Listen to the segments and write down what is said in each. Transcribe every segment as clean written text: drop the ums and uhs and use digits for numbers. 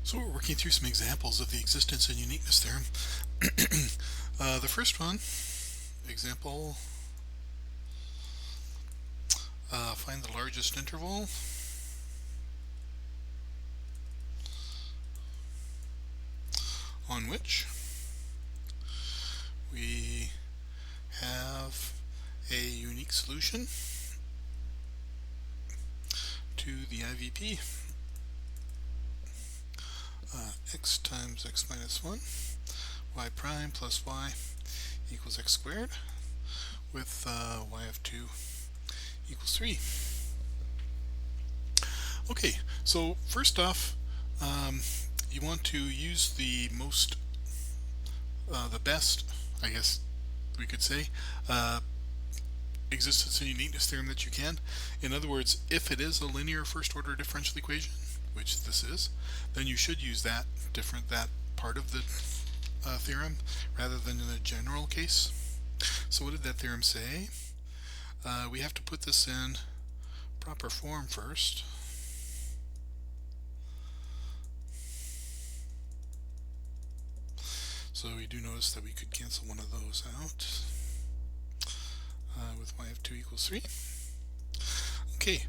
So we're working through some examples of the existence and uniqueness theorem. The first one, example, find the largest interval on which we have a unique solution to the IVP. X times x minus 1, y prime plus y equals x squared, with y of 2 equals 3. Okay, so first off, you want to use the best, I guess we could say, existence and uniqueness theorem that you can. In other words, if it is a linear first order differential equation, which this is, then you should use that part of the theorem rather than in a general case. So what did that theorem say? We have to put this in proper form first. So we do notice that we could cancel one of those out with y of 2 equals 3. Okay,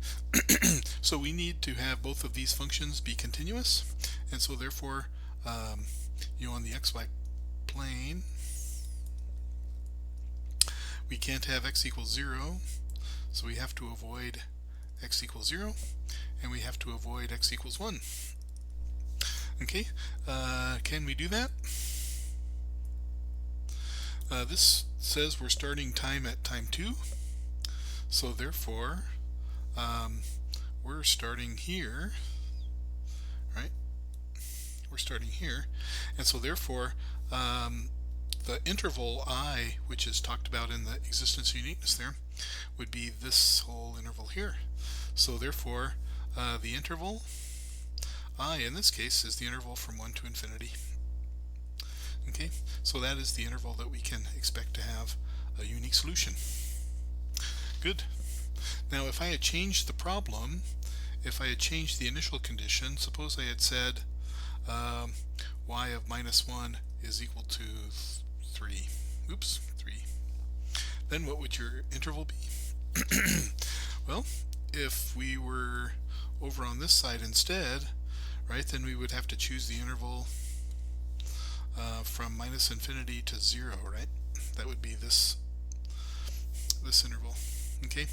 so we need to have both of these functions be continuous, and so therefore, on the xy plane, we can't have x equals 0, so we have to avoid x equals 0, and we have to avoid x equals 1. Okay, can we do that? This says we're starting time at time 2, so therefore we're starting here, right? We're starting here, and so therefore the interval I, which is talked about in the existence and uniqueness theorem, would be this whole interval here. So therefore the interval I in this case is the interval from 1 to infinity. Okay, so that is the interval that we can expect to have a unique solution. Good. Now if I had changed the problem, if I had changed the initial condition, suppose I had said y of minus 1 is equal to 3. Oops, 3. Then what would your interval be? Well, if we were over on this side instead, right, then we would have to choose the interval from minus infinity to 0, right? That would be this interval. Okay,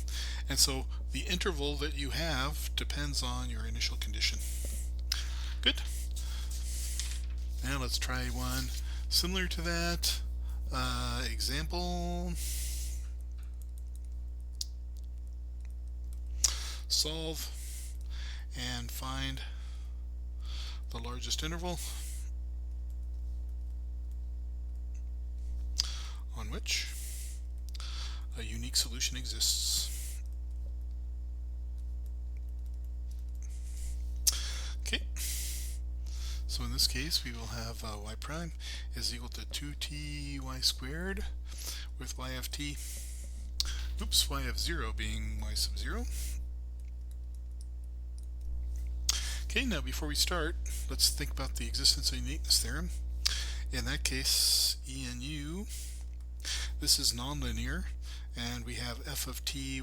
and so the interval that you have depends on your initial condition. Good. Now let's try one similar to that. Example. Solve and find the largest interval on which a unique solution exists. Okay, so in this case we will have y prime is equal to 2ty squared with y of t, y of 0 being y sub 0. Okay, now before we start, let's think about the existence and uniqueness theorem. In that case, E&U, this is nonlinear, and we have f of ty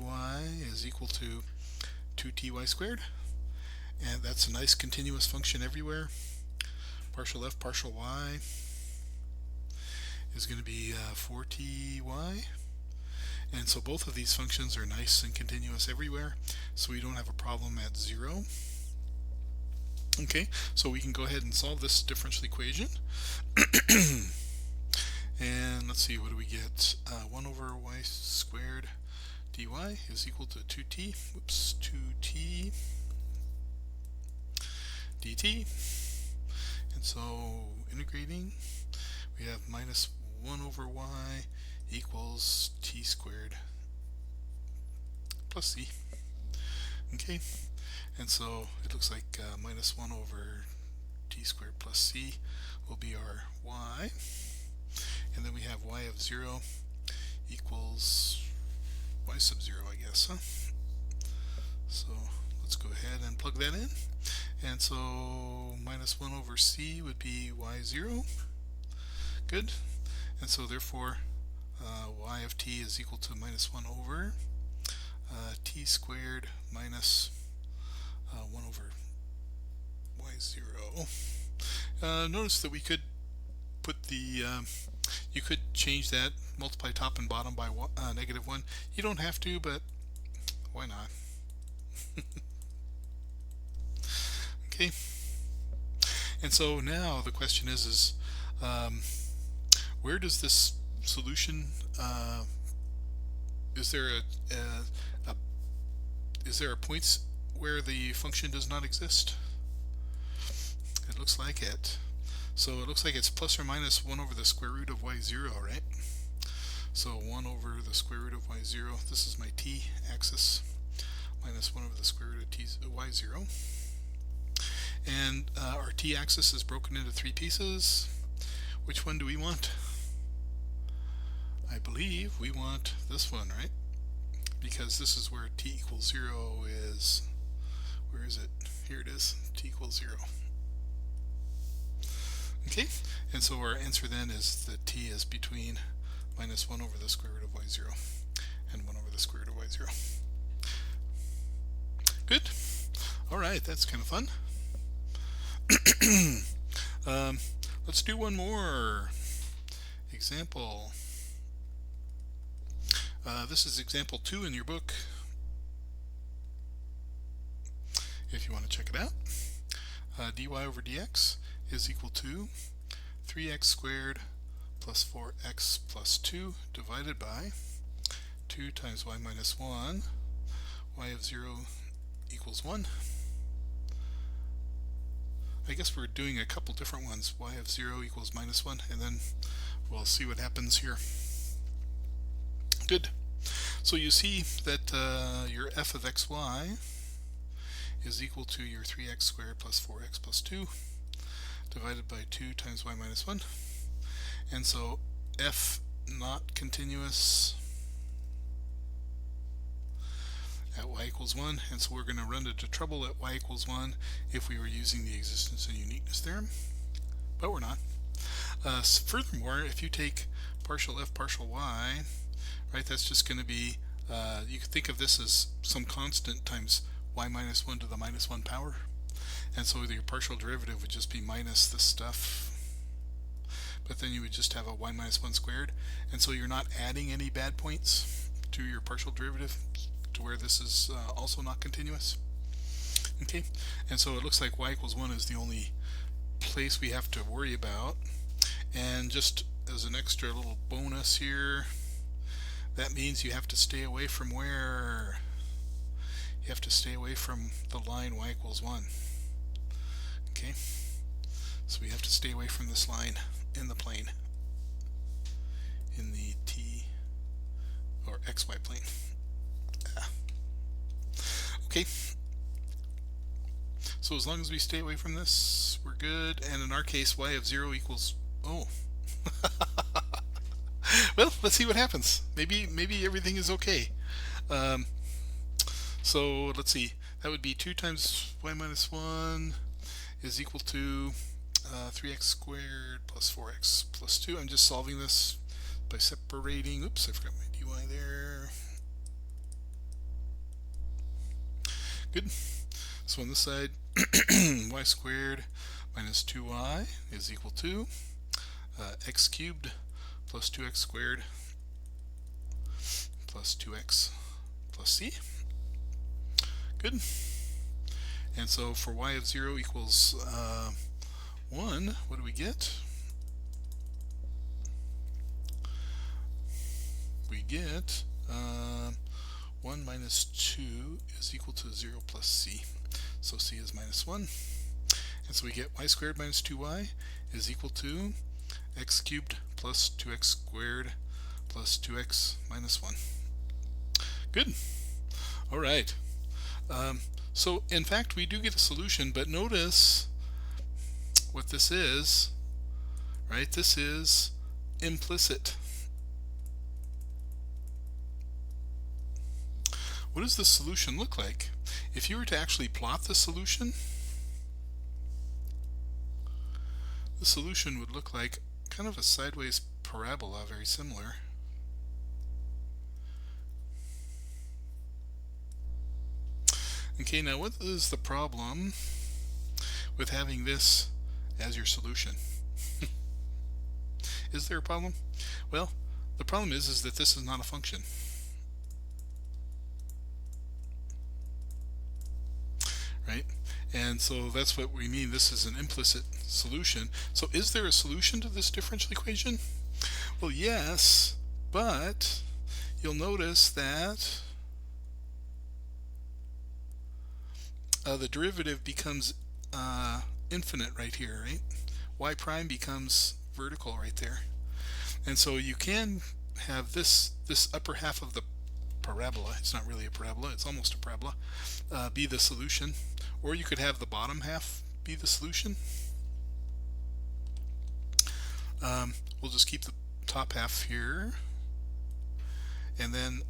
is equal to 2ty squared, and that's a nice continuous function everywhere. Partial f partial y is going to be 4ty, and so both of these functions are nice and continuous everywhere, so we don't have a problem at 0. Okay, so we can go ahead and solve this differential equation. And let's see, what do we get? 1 over y squared dy is equal to 2t, 2t dt. And so integrating, we have minus 1 over y equals t squared plus c. Okay, and so it looks like minus 1 over t squared plus c will be our y. And then we have y of 0 equals y sub 0, I guess, huh? So let's go ahead and plug that in. And so minus 1 over c would be y0. Good. And so therefore y of t is equal to minus 1 over t squared minus 1 over y0. Notice that we could put the you could change that, multiply top and bottom by negative 1. You don't have to, but why not? Okay. And so now the question is where does this solution, is there a point where the function does not exist? It looks like it. So it looks like it's plus or minus 1 over the square root of y0, right? So 1 over the square root of y0, this is my t-axis, minus 1 over the square root of y0. And our t-axis is broken into 3 pieces. Which one do we want? I believe we want this one, right? Because this is where t equals 0 is. Where is it? Here it is, t equals 0. Okay, and so our answer then is that t is between minus 1 over the square root of y0 and 1 over the square root of y0. Good. Alright, that's kind of fun. Let's do one more example. This is example 2 in your book, if you want to check it out. Dy over dx is equal to 3x squared plus 4x plus 2 divided by 2 times y minus 1, y of 0 equals 1. I guess we're doing a couple different ones. Y of 0 equals minus 1, and then we'll see what happens here. Good. So you see that your f of xy is equal to your 3x squared plus 4x plus 2 divided by 2 times y minus 1. And so f not continuous at y equals 1, and so we're going to run into trouble at y equals 1 if we were using the existence and uniqueness theorem, but we're not. Furthermore, if you take partial f partial y, right, that's just going to be, you could think of this as some constant times y minus 1 to the minus 1 power, and so your partial derivative would just be minus this stuff, but then you would just have a y minus 1 squared, and so you're not adding any bad points to your partial derivative to where this is also not continuous. Okay, and so it looks like y equals 1 is the only place we have to worry about. And just as an extra little bonus here, that means you have to stay away from where? You have to stay away from the line y equals 1. Okay, so we have to stay away from this line in the plane, in the t or xy plane. Okay, so as long as we stay away from this, we're good. And in our case, y of 0 equals, oh, well, let's see what happens. Maybe everything is okay. So let's see, that would be 2 times y minus 1 is equal to 3x squared plus 4x plus 2. I'm just solving this by separating, oops, I forgot my dy there. Good. So on this side, y squared minus 2y is equal to x cubed plus 2x squared plus 2x plus c. Good. And so for y of 0 equals 1, what do we get? We get 1 minus 2 is equal to 0 plus c. So c is minus 1. And so we get y squared minus 2y is equal to x cubed plus 2x squared plus 2x minus 1. Good. All right. So in fact we do get a solution, but notice what this is, right? This is implicit. What does the solution look like? If you were to actually plot the solution, the solution would look like kind of a sideways parabola, very similar. Okay, now what is the problem with having this as your solution? Is there a problem? Well, the problem is that this is not a function. Right? And so that's what we mean. This is an implicit solution. So is there a solution to this differential equation? Well, yes, but you'll notice that the derivative becomes infinite right here, right? Y prime becomes vertical right there. And so you can have this upper half of the parabola, it's not really a parabola, it's almost a parabola, be the solution, or you could have the bottom half be the solution. We'll just keep the top half here, and then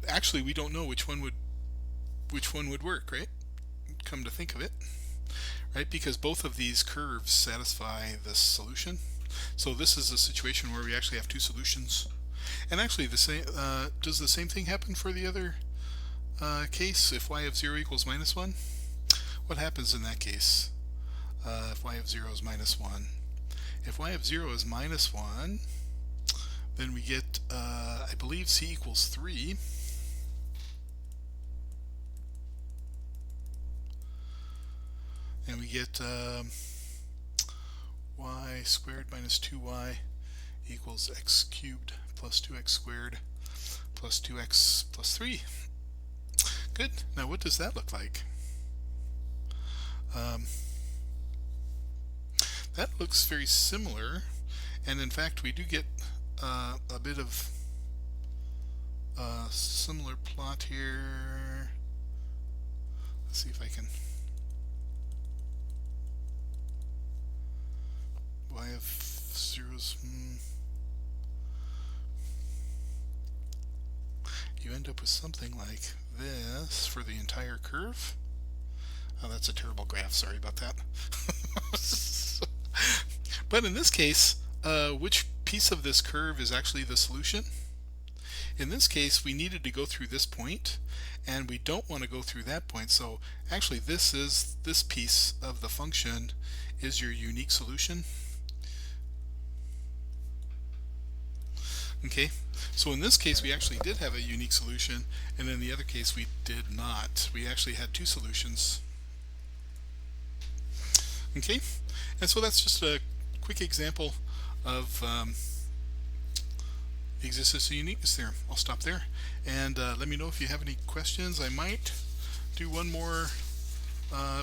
actually we don't know which one would work, right? Come to think of it, right? Because both of these curves satisfy this solution. So this is a situation where we actually have two solutions. And actually, the same does the same thing happen for the other case? If y of 0 equals minus 1, what happens in that case? If y of 0 is minus 1, if y of 0 is minus 1, then we get I believe c equals 3. And we get y squared minus 2y equals x cubed plus 2x squared plus 2x plus 3. Good. Now what does that look like? That looks very similar, and in fact we do get a bit of a similar plot here. Let's see if I can. Y of 0's. You end up with something like this for the entire curve. Oh, that's a terrible graph. Sorry about that. But in this case, which piece of this curve is actually the solution? In this case, we needed to go through this point, and we don't want to go through that point. So actually, this piece of the function is your unique solution. Okay, so in this case we actually did have a unique solution, and in the other case we did not. We actually had two solutions. Okay, and so that's just a quick example of the existence of uniqueness theorem. I'll stop there, and let me know if you have any questions. I might do one more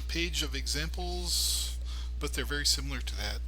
page of examples, but they're very similar to that.